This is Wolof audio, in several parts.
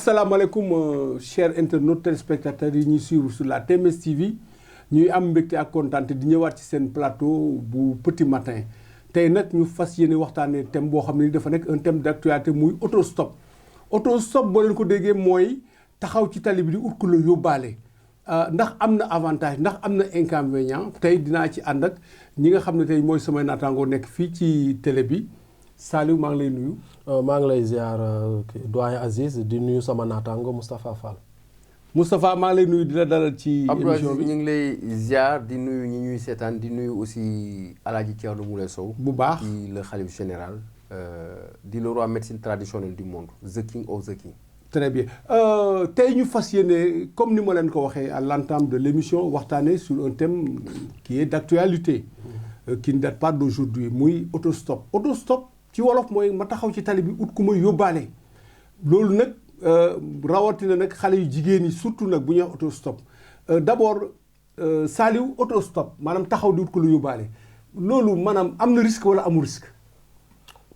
asalaamaaleykum chers internautes téléspectateurs yi ñuy suivre sur la TMS TV ñuy am mbégte ak kontaan di ñëwaat ci seen plateau bu petit matin tey nag ñu fas yéene waxtaanee thème boo xam ne dafa nekk un thème d'actualité muy autostop. autostop boo leen ko déggee mooy taxaw ci tali bi di ut ku la yóbbaale ndax am na avantage ndax am na inconvénient tey dinaa ci ànd ak ñi nga xam ne tey mooy samay naataangoo nekk fii ci télé bi. Saliou maa ngi lay nuyu. maa ngi lay ziar doyen Aziz di nuyu sama naataango Moustapha Fall. Moustapha maa ngi lay nuyu di la dalal ci émission bi ñu ngi lay ziar di nuyu ñi ñuy seetaan di nuyu aussi Alaaji Thierno Moule Sow. bu baax di le khalife général di le roi médecine traditionnelle du monde the king of the king. très bien tey ñu fas yéene comme ni ma leen ko waxee à l'entame de l'émission waxtaanee sur un thème qui est d'actualité qui ne date pas d'aujourd'hui muy autostop. autostop ci wolof mooy ma taxaw ci tali bi ut ku ma yóbbaale loolu nag rawatina nag xale yu jigéen ñi surtout nag bu ñuy wax autostop d'abord Saliou autostop maanaam taxaw di ut ku la yóbbaale loolu maanaam am na risque wala amul risque.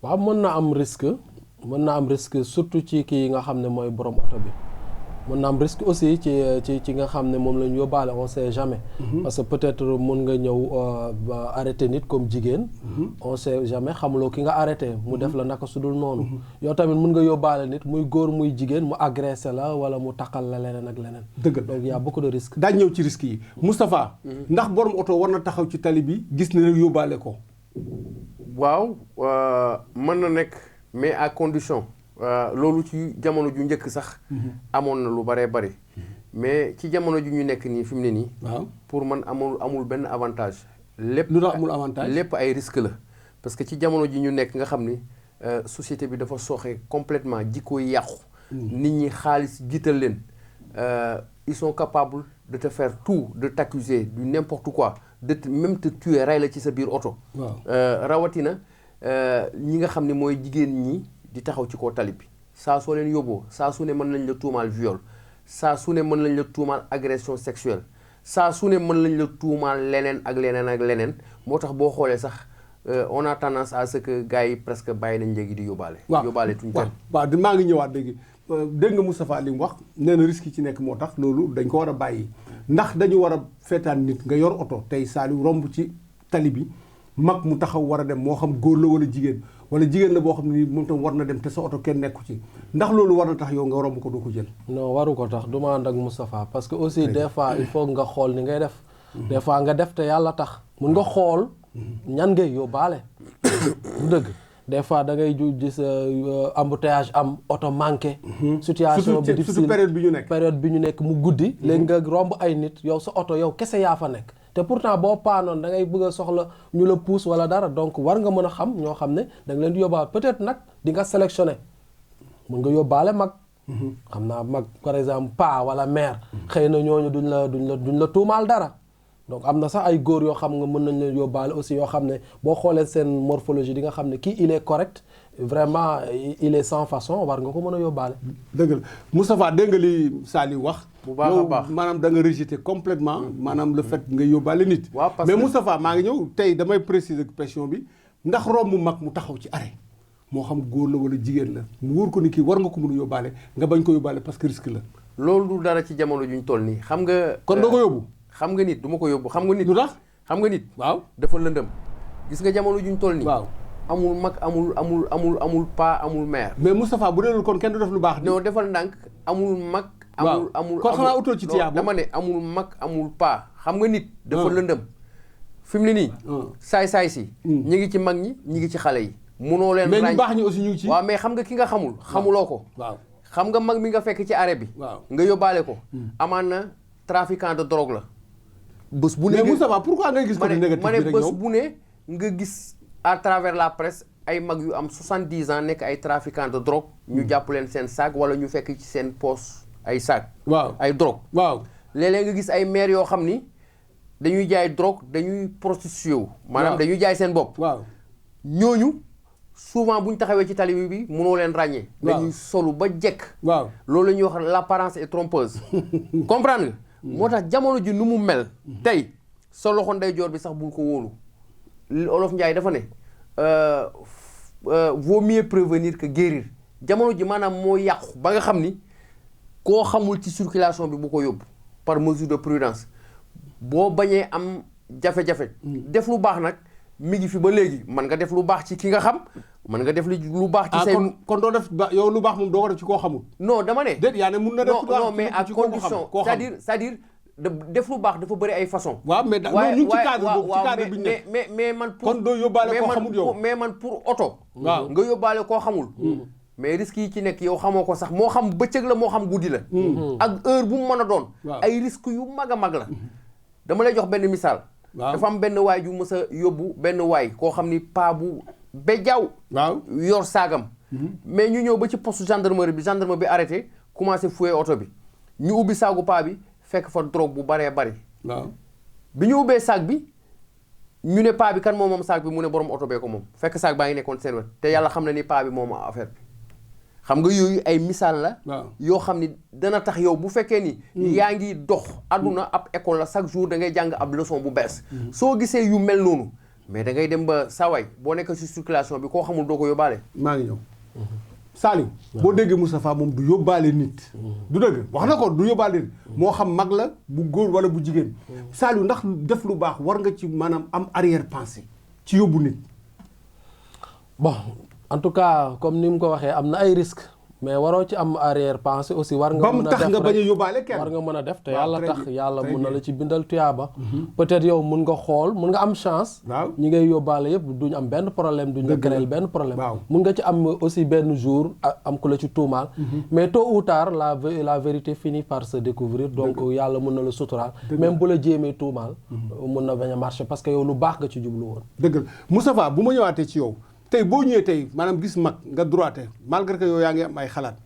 waaw mën na am risque surtout ci kii nga xam ne mooy borom oto bi mën na am risque aussi ci nga xam ne moom la ñu yóbbaale on sait jamais. parce que peut-être mën nga ñëw arrêté nit comme jigéen. on sait jamais xamuloo ki nga arrêté mu def la naka su dul noonu. yow tamit mën nga yóbbaale nit muy góor muy jigéen mu agressé la wala mu takkal la leneen ak leneen. dëgg donc y a beaucoup de risques. daañu ñëw ci risques yi Moustapha. ndax borom oto war na taxaw ci tali bi gis na ne yóbbaale ko. waaw mën na nekk mais à condition. loolu ci jamono ju njëkk sax. amoon na lu baree bari. mais ci jamono ju ñu nekk nii fi mu ne nii. waaw pour man amul benn avantage. lépp lu tax amul avantage lépp ay risque la. parce que ci jamono ji ñu nekk nga xam ni société bi dafa sooxe complètement jikko yi yàqu. nit ñi xaalis jiital leen. ils sont capables de te faire tout de t'accuser du n'importe quoi de même te tuer rey la ci sa biir oto. rawatina ñi nga xam ne mooy jigéen ñi. di taxaw ci kaw tali bi saa soo leen yóbboo saa su ne mën nañ la tuumaal viol saa su ne mën nañ la tuumaal agression sexuelle saa su ne mën nañ la tuumaal leneen ak leneen moo tax boo xoolee sax on a tendance à ce que gars yi presque bàyyi nañ léegi di yóbbaale. yóbbaale tuñ kenn. waaw maa ngi ñëwaat léegi dégg nga Moustapha li mu wax nee na risque yi ci nekk moo tax loolu dañ ko war a bàyyi ndax dañu war a feetaan nit nga yor oto tey Saliou romb ci tali bi mag mu taxaw war a dem moo xam góor la wala jigéen la boo xam ne nii moom tam war na dem te sa oto kenn nekku ci ndax loolu war na tax yow nga romb ko doo ko jël. non waru ko tax du ma ànd ak Moustapha parce que aussi des fois il faut nga xool ni ngay def. des fois nga def te yàlla tax mun nga xool ñan ngay yóbbaale. du dëgg des fois da ngay gis embouteillage am oto manqué. situation bi difficile surtout période bi ñu nekk mu guddi. léegi nga romb ay nit yow sa oto yow kese yaa fa nekk. te pourtant boo paanoon da ngay bëgg a soxla ñu la pousse wala dara donc war nga mën a xam ñoo xam ne da nga leen di yóbbaale peut-être nag di nga sélectionné mën nga yóbbaale mag. xam naa mag par exemple pa wala mère. xëy na ñooñu duñ la tuumaal dara. donc am na sax ay góor yoo xam nga mën nañ leen yóbbaale aussi yoo xam ne boo xoolee seen morphologie di nga xam ne kii il est correct vraiment il est sans façon war nga ko mën a yóbbaale. dëgg la Moustapha dégg nga li Saliou wax. bu baax a baax maanaam da nga rejeter complètement maanaam le fait nga yóbbaale nit. mais Moustapha maa ngi ñëw tey damay préciser question bi ndax romb mag mu taxaw ci arrêt moo xam góor la wala jigéen la mu wóor ko ni kii war nga ko mën a yóbbaale nga bañ ko yóbbaale parce que risque la. loolu du dara ci jamono juñ toll nii xam nga. kon doo ko yóbbu. xam nga nit du ma ko yóbbu xam nga nit. lu tax xam nga nit. waaw dafa lëndëm. gis nga jamono juñ toll nii. waaw amul mag amul pa amul mère. mais Moustapha bu dee loolu kon kenn du def lu baax. non defal ndànk amul mag. amul kon xanaa utoo ci tiyaabo dama ne amul mag amul pa xam nga nit. dafa lëndëm fi mu ne nii. saay si. ñi ngi ci mag ñi ñi ngi ci xale yi. munoo leen mais ñu baax ñi aussi ñu ngi ci. waaw mais xam nga ki nga xamul. xamuloo ko. waaw xam nga mag mi nga fekk ci arrêt bi. waaw nga yóbbaale ko. amaan na trafiquant de drogue la. bés bu ne mais Moustapha pourquoi ngay gis ko négatif bi rek yow bés bu ne nga gis à travers la presse ay mag yu am 70 ans nekk ay trafiquant de drogue. ñu jàpp leen seen sac wala ñu fekk ci seen poche ay sac. waaw ay drogue. waaw léeg-léeg nga gis ay maire yoo xam ni dañuy jaay drogue dañuy prostitué wu. maanaam dañuy jaay seen bopp. waaw ñooñu souvent bu ñu taxawee ci tali bi mënoo leen ràññee. dañuy solu ba jekk. waaw loolu la ñuy wax l'apparence est trompeuse. comprendre nga. moo tax jamono ji nu mu mel. tey sa loxo ndeyjoor bi sax bul ko wóolu. Olof Njaay dafa ne vaut mieux prévenir que guérir jamono ji maanaam moo yàqu ba nga xam ni koo xamul ci circulation bi bu ko yóbbu par mesure de prudence boo bañee am jafe-jafe def lu baax nag mi ngi fi ba léegi mën nga def lu baax ci ki nga xam mën nga def lu baax ci say kon doo def yow lu baax moom doo ko def ci koo xamul non dama ne déet yaa ne mun na def non mais à condition c'est-à-dire def lu baax dafa bëri ay façon waaw mais ñu ci cadre boobu ci cadre bi ñu nekk mais man pour kon doo yóbbaale koo xamul yow mais man pour oto waaw nga yóbbaale koo xamul mais risques yi ci nekk yow xamoo ko sax moo xam bëccëg la moo xam guddi la ak heure bu mu mën a doon ay risques yu mag a mag la dama lay jox benn misaal dafa am benn waay ju mës a yóbbu benn waay koo xam ni paa bu bejaaw yor saagam mais ñu ñëw ba ci poste gendarme bi arrêté commencé fouiller oto bi ñu ubbi saagu paa bi fekk fa drogue bu baree bari bi ñu ubbee saag bi ñu ne paa bi kan moom saag bi mu ne borom oto bee ko moom fekk saag baa ngi nekkoon seen wet te yàlla xam na ni paa bi moom affaire bi xam nga yooyu ay misaal la yoo xam ni dana tax yow bu fekkee ni yaa ngi dox àdduna ab école la chaque jour da ngay jàng ab leçon bu bees soo gisee yu mel noonu mais da ngay dem ba sawaay boo nekk ci circulation bi koo xamul doo ko yóbbaale maa ngi ñëw Saliou boo déggee Moustapha moom du yóbbaale nit du dëgg wax na ko du yóbbaale nit moo xam mag la bu góor wala bu jigéen Saliou ndax def lu baax war nga ci maanaam am arrière pensée ci yóbbu nit bon en tout cas comme ni mu ko waxee am na ay risques mais waroo ci am arrière pensée aussi war nga mën a def nga bañ a yóbbaale kenn war nga mën a def te yàlla tax yàlla mun na la ci bindal tuyaaba peut-être yow mun nga xool mun nga am chance ñi ngay yóbbaale yëpp duñ am benn problème duñ la créer benn problème mun nga ci am aussi benn jour am ku la ci tuumaal mais tôt ou tard la vérité finit par se découvrir donc yàlla mun na la suturaal même bu la jéemee tuumaal mun na bañ a marcher parce que yow lu baax nga ci jublu woon dëgg la Moustapha bu ma ñëwaatee ci yow tey boo ñëwee tey maanaam gis mag nga droité malgré que yow yaa ngi am ay xalaat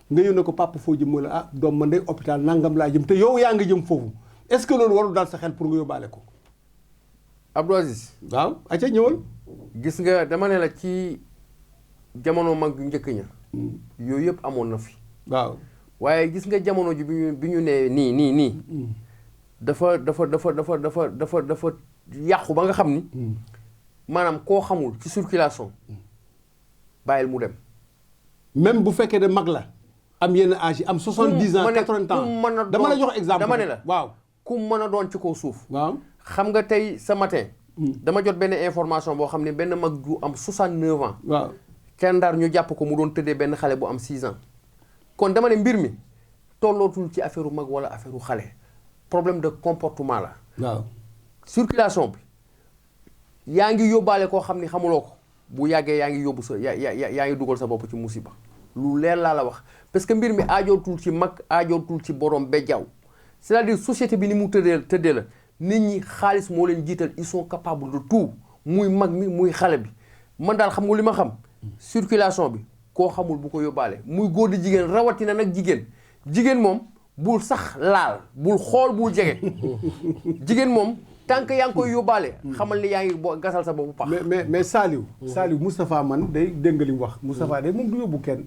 nga ñëw ne ko papa foo jëm la ah doom man de hôpital nangam laa jëm te yow yaa ngi jëm foofu est-ce que loolu warul daal sa xel pour nga yóbbaale ko Abdou Aziz waaw aca ñëwal gis nga dama ne la ci jamono mag yu njëkk ña yooyu yëpp amoon na fi waaw waaye gis nga jamono ji bi ñu nee nii dafa yàqu ba nga xam ni maanaam koo xamul ci circulation bàyyil mu dem même bu fekkee ne mag la am yenn âge yi am 70 ans 80 ans dama la jox exemple dama ne la waaw ku mën a doon ci kaw suuf waaw xam nga tey ce matin dama jot benn information boo xam ne benn mag ju am 69 ans waaw kenn Ndar ñu jàpp ko mu doon tëddee benn xale bu am 6 ans kon dama ne mbir mi tollootul ci affaire mag wala affaire xale problème de comportement la waaw circulation bi yaa ngi yóbbaale koo xam ni xamuloo ko bu yàggee yaa ngi yóbbu sa yaa ngi dugal sa bopp ci musiba lu leer laa la wax parce que mbir mi aajootul ci mag aajootul ci borom bejjaaw c'est-à-dire société bi ni mu tëddee la nit ñi xaalis moo leen jiital ils sont capables de tout muy mag mi muy xale bi man daal xam nga li ma xam circulation bi koo xamul bu ko yóbbaale muy góor di jigéen rawatina nag jigéen moom bul sax laal bul xool bul jege jigéen moom tant que yaa ngi koy yóbbaale xamal ni yaa ngi gasal sa boppu pax mais Saliou Moustapha man day dégg nga li mu wax Moustapha day moom du yóbbu kenn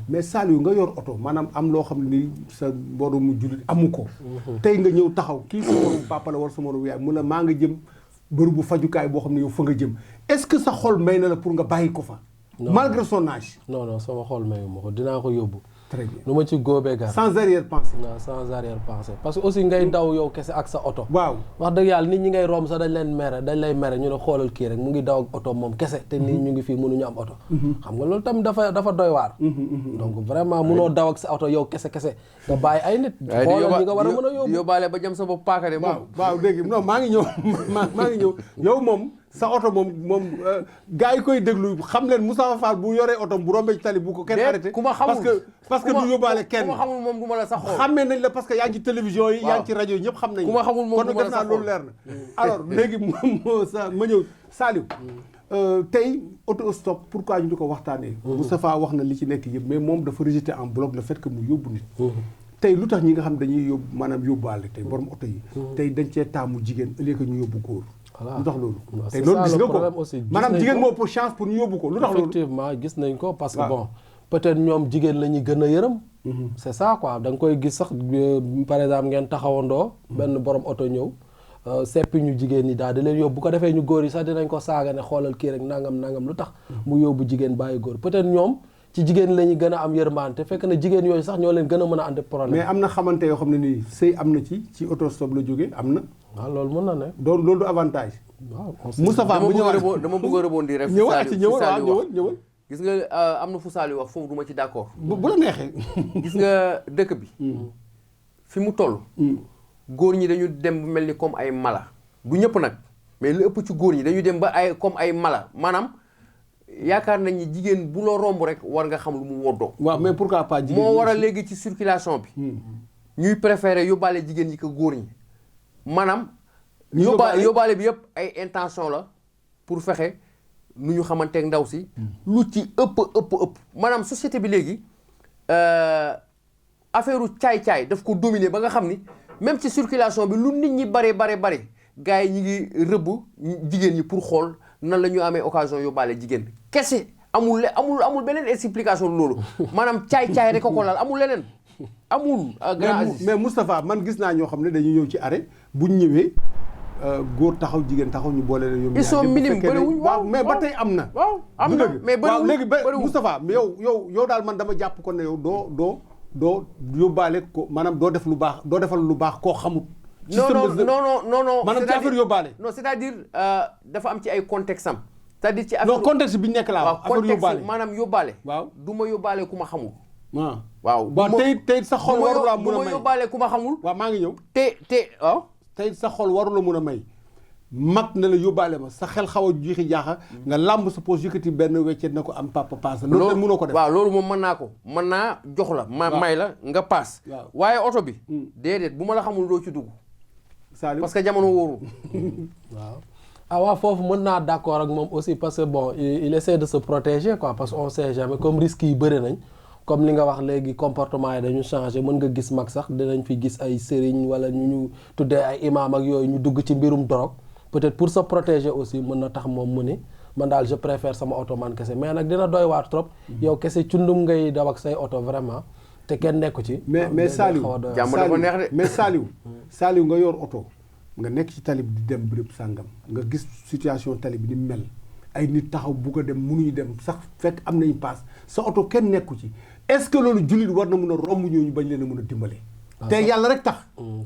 mais Saliou nga yor oto maanaam am loo xam ne ni sa mboroomu jullit amu ko tey nga ñëw taxaw kii sa moroom papa la war sa moroom yaay mu ne maa nga jëm bërëbu fajukaay boo xam ne yow fa nga jëm est-ce que sa xol may na la pour nga bàyyi ko fa malgré son âge non sama xol mayu ma ko dinaa ko yóbbu très bien lu ma ci góobee gar sans arrière pensée non sans arrière pensée parce que aussi ngay daw yow kese ak sa oto waaw wax dëgg yàlla nit ñi ngay romb sax dañ lay mere ñu ne xoolal kii rek mu ngi daw ak oto moom kese te nit ñu ngi fii mënuñu am oto xam nga loolu tamit dafa doy waar donc vraiment mënoo daw ak sa oto yow kese nga bàyyi ay nit xoolal ñi nga war a mën a yóbbu yóbbaale ba jëm sa bopp paaka de moom waaw dégg non maa ngi ñëw yow moom sa oto moom gars yi koy déglu xam leen Moustapha Fall bu yoree oto bu rombee ci tali bu ko kenn arrêté ku ma xamul parce que du yóbbaale kenn ku ma xamul moom du ma la sax xool xammee nañ la parce que yaa ngi ci télévision yi yaa ngi ci rajo yi ñëpp xam nañ ku ma xamul moom kon nag def naa loolu leer na alors léegi moom ma ñëw Saliou tey auto stop pourquoi ñu di ko waxtaanee Moustapha wax na li ci nekk yëpp mais moom dafa rejeté en bloc le fait que mu yóbbu nit tey lu tax ñi nga xam dañuy yóbbu maanaam yóbbaale tey borom oto yi tey dañ cee taamu jigéen ëllëg ñu yóbbu góor lu tax loolu tey loolu gis nga ko maanaam jigéen moo pour chance pour ñu yóbbu ko lu tax loolu effectivement gis nañ ko parce que bon peut-être ñoom jigéen la ñuy gën a yërëm c'est ça quoi da nga koy gis sax par exemple ngeen taxawandoo benn borom oto ñëw seppi ñu jigéen ñi daal di leen yóbbu bu ko defee ñu góor yi sax dinañ ko saaga ne xoolal kii rek nangam lu tax mu yóbbu jigéen bàyyi góor peut-être ñoom ci jigéen la ñuy gën a am yërmande te fekk na jigéen yooyu sax ñoo leen gën a mën a andi problème. mais am na xamante yoo xam ne nii sëy am na ci autostop la jógee am na. waaw loolu mën na ne. loolu du avantage. waaw Moustapha bu ñëwaat dama bëgg a rebondir rek. ñëwal. gis nga am na fu Saliou wax foofu du ma ci d'accord. bu la neexee. gis nga dëkk bi. fi mu toll. góor ñi dañu dem mel ni comme ay mala. du ñëpp nag mais lu ëpp ci góor ñi dañu dem ba ay comme ay mala maanaam yaakaar nañ ni jigéen bu la romb rek war nga xam lu mu woddoo. waaw mais pourquoi pas jigéen moo war a léegi ci circulation bi. ñuy préférer yóbbaale jigéen ñi ko góor ñi. maanaam. yóbbaale bi yëpp ay intention la pour fexe nu ñu xamanteeg ndaw si. lu ci ëpp maanaam société bi léegi affaire u caay-caay daf ko dominer ba nga xam ni même ci circulation bi lu nit ñi bare gars yi ñi ngi rëbb jigéen ñi pour xool nan la ñu amee occasion yóbbaale jigéen kese amul beneen explication loolu maanaam caay-caay rek ko laal amul leneen amul. mais Moustapha man gis naa ñoo xam ne dañuy ñëw ci arrêt bu ñu ñëwee góor taxaw jigéen taxaw ñu boole leen. ils sont minimes bëriwuñ waaw mais ba tey am na. waaw am na mais bëriwul léegi Moustapha yow daal man dama jàpp ko ne yow doo yóbbaale ko maanaam doo def lu baax doo defal lu baax koo xamut. non maanaam ci affaire yóbbaale. non c'est-à-dire dafa am ci ay contexte am. c'est-à-dire ci affaire non contexte bi ñu nekk laa wax. affaire yóbbaale maanaam yóbbaale. waaw du ma yóbbaale ku ma xamul. waaw tey sa xol warul a mun a may du ma yóbbaale ku ma xamul. waaw maa ngi ñëw. waaw. tey sa xol warul a mun a may. mag na la yóbbaale ma sa xel xaw a jiixi jaaxa nga làmb sa poche yëkkati benn weccet na ko am papa paas. loolu de mënoo ko def waaw loolu moom mën naa ko mën naa jox la. may la nga paas. waaye oto bi. déedéet bu ma la xamul doo ci dugg. Saliou parce que jamono wóoru. waaw. waaw foofu mën naa d'accord ak moom aussi parce que bon il essaie de se protéger quoi parce que on sait jamais comme risques yi bëri nañ. comme li nga wax léegi comportement yi dañu changé mën nga gis mag sax dinañ fi gis ay sëriñ wala ñu tuddee ay imaam ak yooyu ñu dugg ci mbirum drogue peut-être pour se protéger aussi mën na tax moom mu ni man daal je préfère sama oto man kese mais nag dina doy waar trop yow kese cundum ngay daw ak say oto vraiment te kenn nekku ci. mais Saliou jàmm dafa neex de. mais Saliou nga yor oto nga nekk ci tali bi di dem béréb sàngam nga gis situation tali bi ni mel ay nit taxaw bugg a dem mënuñu dem sax fekk am nañu paas sa oto kenn nekku ci. est-ce que loolu jullit war na mën a romb ñooñu bañ leen a mën a dimbale. te yàlla rek tax.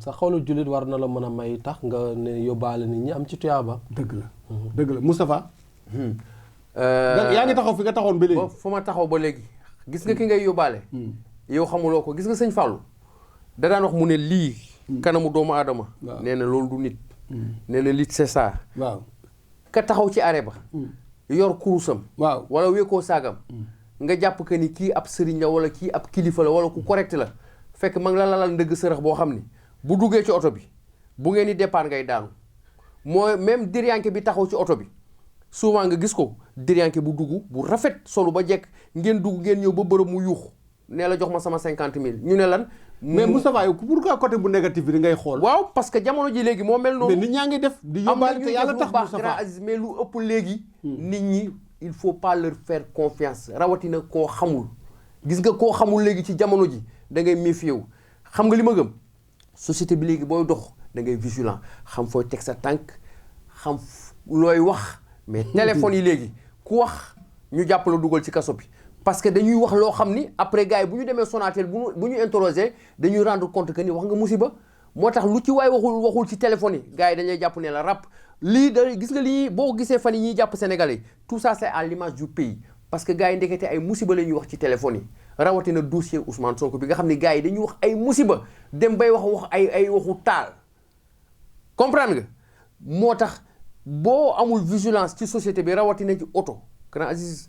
sa xolu jullit war na la mën a may tax nga ne yóbbaale nit ñi am ci tuyaaba. dëgg la Moustapha. yaa ngi taxaw fi nga taxawoon ba léegi. fa ma taxaw ba léegi gis nga ki ngay yóbbaale. yow xamuloo ko gis nga sëñ Fallou. da daan wax mu ne lii. kanamu doomu aadama. nee na loolu du nit. nee na lit c'est ça. waaw ka taxaw ci arrêt ba. yor kurusam. waaw wala wéekoo saagam. nga jàpp que ni kii ab sëriñ la wala kii ab kilifa la wala ku correct la fekk ma ngi la lalal ndëgg sërëx boo xam ni bu duggee ci oto bi bu ngeen di départ ngay daanu mooy même diryanke bi taxaw ci oto bi souvent nga gis ko diryanke bu dugg bu rafet solu ba jekk ngeen dugg ngeen ñëw ba bërëb mu yuux nee la jox ma sama 50 000 ñu ne lan. mais Moustapha yow pourquoi côté bu négatif bi ngay xool. waaw parce que jamono ji léegi moo mel noonu. mais nit ñaa ngi def di yóbbaale te yàlla tax Moustapha mais lu ëpp léegi. nit ñi. il faut pas leur faire confiance rawatina koo xamul gis nga koo xamul léegi ci jamono ji da ngay méfier wu xam nga li ma gëm société bi léegi booy dox da ngay vigilant xam fooy teg sa tànk xam looy wax mais téléphone yi léegi ku wax ñu jàpp la dugal ci kaso bi parce que dañuy wax loo xam ni après gars yi bu ñu demee Sonatel bu ñu interroger dañuy rendre compte que ni wax nga musiba moo tax lu ci waay waxul ci téléphone yi gars yi dañuy jàpp ne la rap lii da gis nga lii boo gisee fan yi ñuy jàpp Sénégalais tout ça c'est à l'image du pays parce que gars yi ndekete ay musiba la ñuy wax ci téléphone yi rawatina dossier Ousmane Sonko bi nga xam ne gars yi dañuy wax ay musiba dem bay wax ay waxu taal comprendre nga moo tax boo amul vigilance ci société bi rawatina ci oto Grand Aziz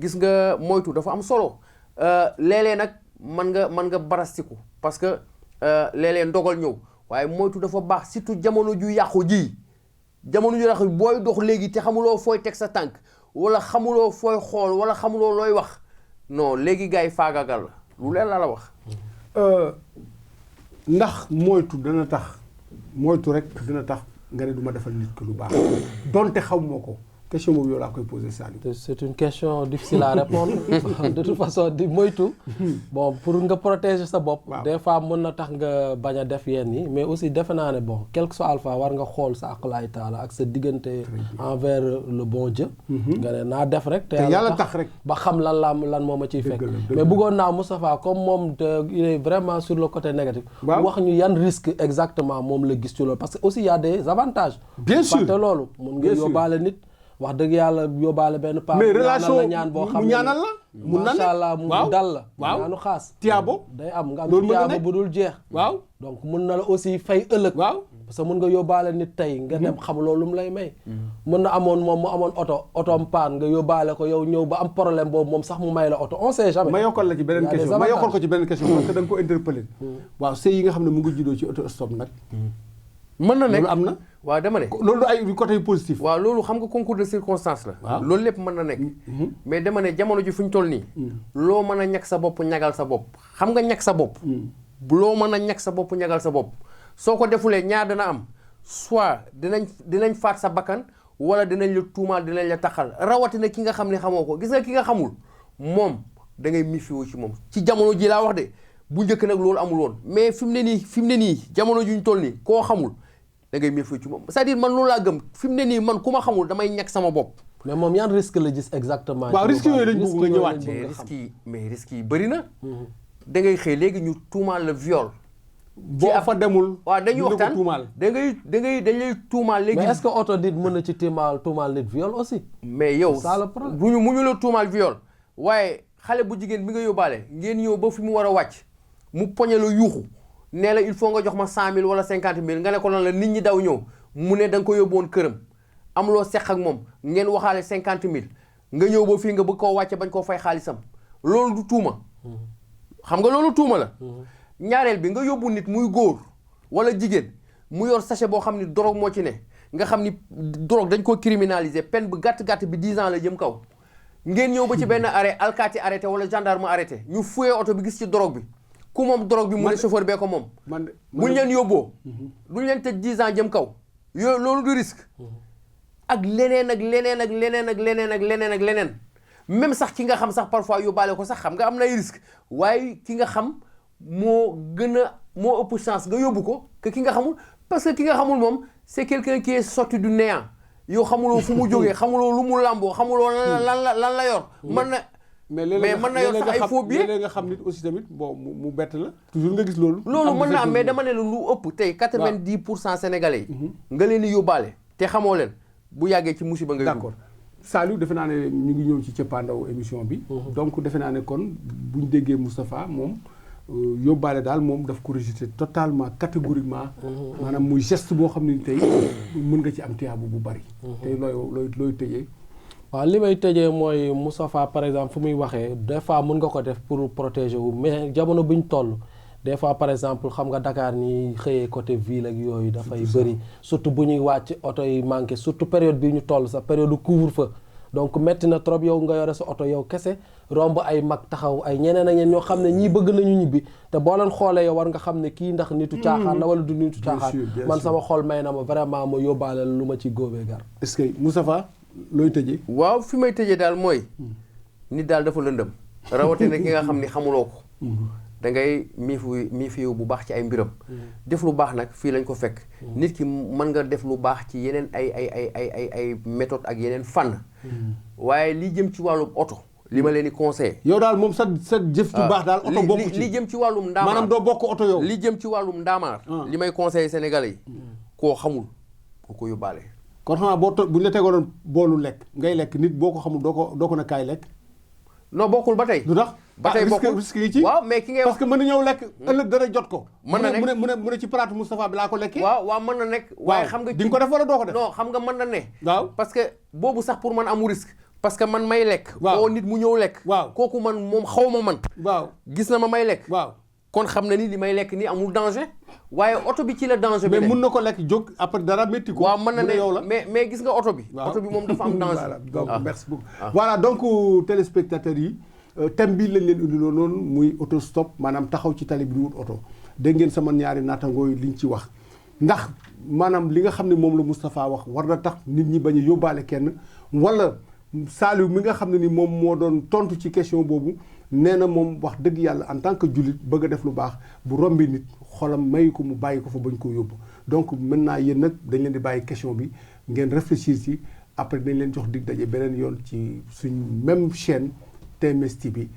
gis nga moytu dafa am solo léeg-léeg nag mën nga barastiku parce que léeg-léeg ndogal ñëw waaye moytu dafa baax surtout jamono ju yàqu ji jamono ju yàqu booy dox léegi te xamuloo fooy teg sa tànk wala xamuloo fooy xool wala xamuloo looy wax non léegi gars yi faagagal la lu leen la wax. ndax moytu dana tax moytu rek dina tax nga ne du ma defal nit ki lu baax donte xaw moo ko question boobu yow laa koy posé Saliou. c'est une question difficile à répondre de toute façon di moytu bon pour nga protéger sa bopp des fois mën na tax nga bañ a def yenn yi mais aussi defe naa ne bon quel que soit alpha war nga xool sa aqulaay taala ak sa diggante envers le bon Dieu nga ne naa def rek te yàlla tax rek ba xam lan moo ma ciy fekk mais bëggoon naa Moustapha comme moom il est vraiment sur le côté négatif wax ñu yan risque exactement moom la gis ci loolu parce que aussi il y a des avantages bien sûr te loolu mun nga yóbbaale nit wax dëgg yàlla yóbbaale benn paa mais relation la ñaan boo xam mu ñaanal la mun na macha allah mu dal la ñaanu xaas tiyaabo day am nga am tiyaabo bu dul jeex waaw donc mun na la aussi fay ëllëg waaw parce que mun nga yóbbaale nit tey nga dem xam loolu mu lay may mun na amoon moom mu amoon otoom paan nga yóbbaale ko yow ñëw ba am problème boobu moom sax mu may la oto on sait jamais ma yokkal la ci beneen question ma yokkal ko ci beneen question parce que da nga ko interpellé waaw sëy yi nga xam ne mu ngi juddoo ci auto stop nag mën na nekk loolu am na waaw dama ne loolu du ay côté positif waaw loolu xam nga concours de circonstance la waaw loolu lépp mën na nekk mais dama ne jamono ji fu ñu toll nii loo mën a ñag sa bopp ñagal sa bopp xam nga ñag sa bopp loo mën a ñag sa bopp ñagal sa bopp soo ko defulee ñaar dana am soit dinañ faat sa bakkan wala dinañ la tuumaal dinañ la taxal rawatina ki nga xam ne xamoo ko gis nga ki nga xamul moom da ngay méfier ci moom ci jamono ji laa wax de bu njëkk nag loolu amul woon mais fi mu ne nii jamono ji ñu toll nii koo xamul da ngay méfier ci moom c'est-à-dire man loolu laa gëm fi mu ne nii man ku ma xamul damay ñàkk sama bopp. mais moom yan risque la gis exactement. waaw risque yooyu lañ bëgg nga ñëwaat ci. mais risques yi bëri na. da ngay xëy léegi ñu tuumaal la viol. boo fa demul. waaw dañuy waxtaan dañ lay tuumaal léegi. mais est-ce que oto nit mën na ci tuumaal nit viol aussi. mais yow ça le problème mu ñu la tuumaal viol waaye xale bu jigéen bi nga yóbbaale ngeen ñëw ba fi mu war a wàcc mu poñe la yuuxu nee la il faut nga jox ma 100 000 wala 50 000 nga ne ko lan la nit ñi daw ñëw mu ne da nga ko yóbboon këram am loo seq ak moom ngeen waxaale 50 000 nga ñëw ba fii nga bëgg koo wàcce bañ koo fay xaalisam loolu du tuuma. xam nga loolu tuuma la. ñaareel bi nga yóbbu nit muy góor wala jigéen mu yor sachet boo xam ni drogue moo ci ne nga xam ni drogue dañ ko criminaliser peine bu gàtt bi 10 ans la jëm kaw ngeen ñëw ba ci benn arrêt alkaati arrêté wala gendarme arrêté ñu fuyee oto bi gis ci drogue bi ku moom drogue bi mu ne chauffeur bee ko moom buñ leen yóbboo duñ leen tëj 10 ans jëm kaw yooyu loolu du risque ak leneen ak leneen ak leneen ak leneen ak leneen ak leneen même sax ki nga xam sax parfois yóbbaale ko sax xam nga am na ay risque waaye ki nga xam moo ëpp chance nga yóbbu ko que ki nga xamul parce que ki nga xamul moom c'est quelqu'un qui est sorti du néant yow xamuloo fu mu jógee xamuloo lu mu làmboo xamuloo lan la yor mën na mais mën na yor sax ay faux billets léeg nga xam nit aussi tamit bon mu bett la toujours nga gis loolu mën na am mais dama ne la lu ëpp tey 90% sénégalais yi nga leen di yóbbaale te xamoo leen bu yàggee ci musiba nga d'accord Saliou defe naa ne ñu ngi ñëw ci cëppaandaw émission bi donc defe naa ne kon buñ déggee Moustapha moom yóbbaale daal moom daf ko rejeté totalement catégoriquement maanaam muy geste boo xam ne tey mën nga ci am tiyaabu bu bari tey looy tëjee waaw li may tëjee mooy Moustapha par exemple fu muy waxee des fois mën nga ko def pour protéger wu mais jamono bi ñu toll des fois par exemple xam nga Dakar ni xëyee côté ville ak yooyu dafay bëri surtout bu ñuy wàcc oto yi manqué surtout période bi ñu toll sa période couvre-feu donc metti na trop yow nga yore sa oto yow kese romb ay mag taxaw ay ñeneen ak ñeneen ñoo xam ne ñii bëgg nañu ñibbi te boo leen xoolee yow war nga xam ne kii ndax nitu caaxaan la wala du nitu caaxaan man sama xol may na ma vraiment ma yóbbaale lu ma ci góobee gar est-ce que Moustapha looy tëjee waaw fi may tëjee daal mooy nit daal dafa lëndëm rawatina ki nga xam ni xamuloo ko da ngay miifi bu baax ci ay mbiram def lu baax nag fii lañ ko fekk nit ki mën nga def lu baax ci yeneen ay méthode ak yeneen fànn waaye li jëm ci wàllum oto li ma leen di conseillé yow daal moom sa jëf ju baax daal oto bokku ci li jëm ci wàllum ndaamaar maanaam doo bokk oto yow li jëm ci wàllum ndaamaar li may conseillé sénégalais yi koo xamul boo ko yóbbaale kon xanaa buñ la tegoon boolu lekk ngay lekk nit boo ko xamul doo ko na kaay lekk non bokkul ba tey du tax ba tey bokkul risque yi ci waaw mais ki ngay wax parce que mën na ñëw lekk ëllëg dara jot ko mën na nekk mu ne ci palaatu Moustapha bi laa ko lekkee waaw mën na nekk waaye xam nga di nga ko def wala doo ko def non xam nga mën na ne waaw parce que boobu sax pour man amu risque parce que man may lekk waaw nit mu ñëw lekk waaw kooku man moom xaw ma man waaw gis na ma may lekk waaw kon xam na ni li may lekk nii amul danger waaye oto bi ci la danger bi mais mun na ko lekk jóg après dara métti ko waaw mën na yow la ne mais gis nga oto bi moom dafa am danger donc merci beaucoup voilà donc téléspectateurs yi thème bi lañ leen indiloo noonu muy auto stop maanaam taxaw ci tali bi di wut oto dégg ngeen sama ñaari naatangoo yi liñ ci wax ndax maanaam li nga xam ne moom la Moustapha wax war na tax nit ñi bañ a yóbbaale kenn wala Saliou mi nga xam ne ni moom moo doon tontu ci question boobu nee na moom wax dëgg yàlla en tant que jullit bëgg a def lu baax bu rombi nit xolam may ko mu bàyyi ko fa bañ koo yóbbu donc maintenant yéen nag dañ leen di bàyyi question bi ngeen réfléchir ci après dañ leen jox dig daje beneen yoon ci suñ même chaîne TMS TV